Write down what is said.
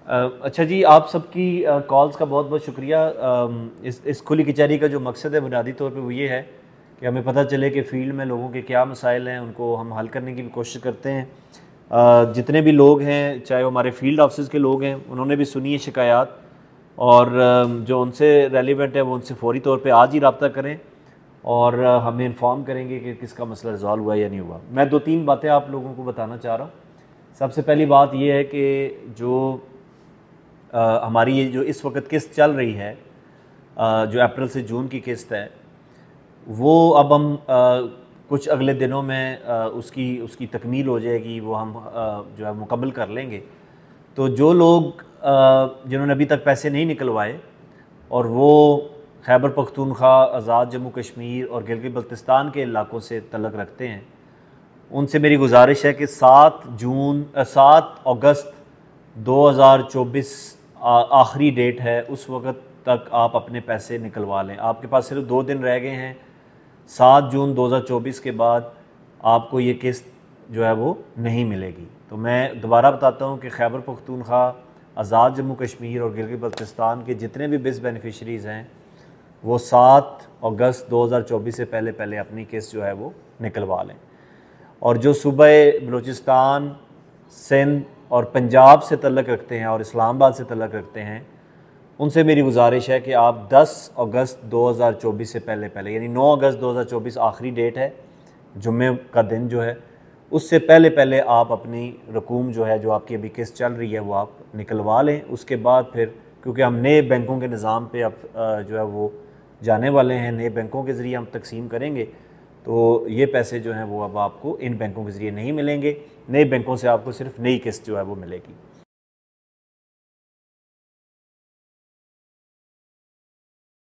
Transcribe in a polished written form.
अच्छा जी, आप सबकी कॉल्स का बहुत बहुत शुक्रिया। इस खुली कचहरी का जो मकसद है बुनियादी तौर पे वो ये है कि हमें पता चले कि फ़ील्ड में लोगों के क्या मसाइल हैं, उनको हम हल करने की भी कोशिश करते हैं। जितने भी लोग हैं, चाहे वो हमारे फील्ड ऑफिस के लोग हैं, उन्होंने भी सुनी है शिकायत, और जो उनसे रेलिवेंट है वो उनसे फ़ौरी तौर पे आज ही रब्ता करें और हमें इन्फॉर्म करेंगे कि किसका मसला रिजॉल्व हुआ या नहीं हुआ। मैं दो तीन बातें आप लोगों को बताना चाह रहा हूँ। सबसे पहली बात यह है कि जो हमारी ये जो इस वक्त किस्त चल रही है, जो अप्रैल से जून की किस्त है, वो अब हम कुछ अगले दिनों में उसकी उसकी तकमील हो जाएगी, वो हम जो है मुकम्मल कर लेंगे। तो जो लोग जिन्होंने अभी तक पैसे नहीं निकलवाए और वो खैबर पख्तूनख्वा, आज़ाद जम्मू कश्मीर और गिलगित बल्तिस्तान के इलाकों से तल्लुक़ रखते हैं, उनसे मेरी गुजारिश है कि 7 अगस्त 2024 आखिरी डेट है। उस वक्त तक आप अपने पैसे निकलवा लें। आपके पास सिर्फ 2 दिन रह गए हैं। 7 जून 2024 के बाद आपको ये किस्त जो है वो नहीं मिलेगी। तो मैं दोबारा बताता हूँ कि खैबर पख्तूनख्वा, आज़ाद जम्मू कश्मीर और गिलगित बल्तिस्तान के जितने भी बिस बेनिफिशरीज़ हैं, वो 7 अगस्त 2024 से पहले पहले अपनी किस्त जो है वो निकलवा लें। और जो सूबे बलूचिस्तान, सिंध और पंजाब से तल्लुक़ रखते हैं और इस्लामाबाद से तल्लुक़ रखते हैं, उनसे मेरी गुजारिश है कि आप 10 अगस्त 2024 से पहले पहले, यानी 9 अगस्त 2024 आखिरी डेट है, जुम्मे का दिन जो है, उससे पहले पहले आप अपनी रकूम जो है, जो आपकी अभी किस्त चल रही है, वो आप निकलवा लें। उसके बाद फिर, क्योंकि हम नए बैंकों के निज़ाम पे अब जो है वो जाने वाले हैं, नए बैंकों के ज़रिए हम तकसीम करेंगे, तो ये पैसे जो हैं वो अब आपको इन बैंकों के ज़रिए नहीं मिलेंगे। नए बैंकों से आपको सिर्फ नई किस्त जो है वो मिलेगी।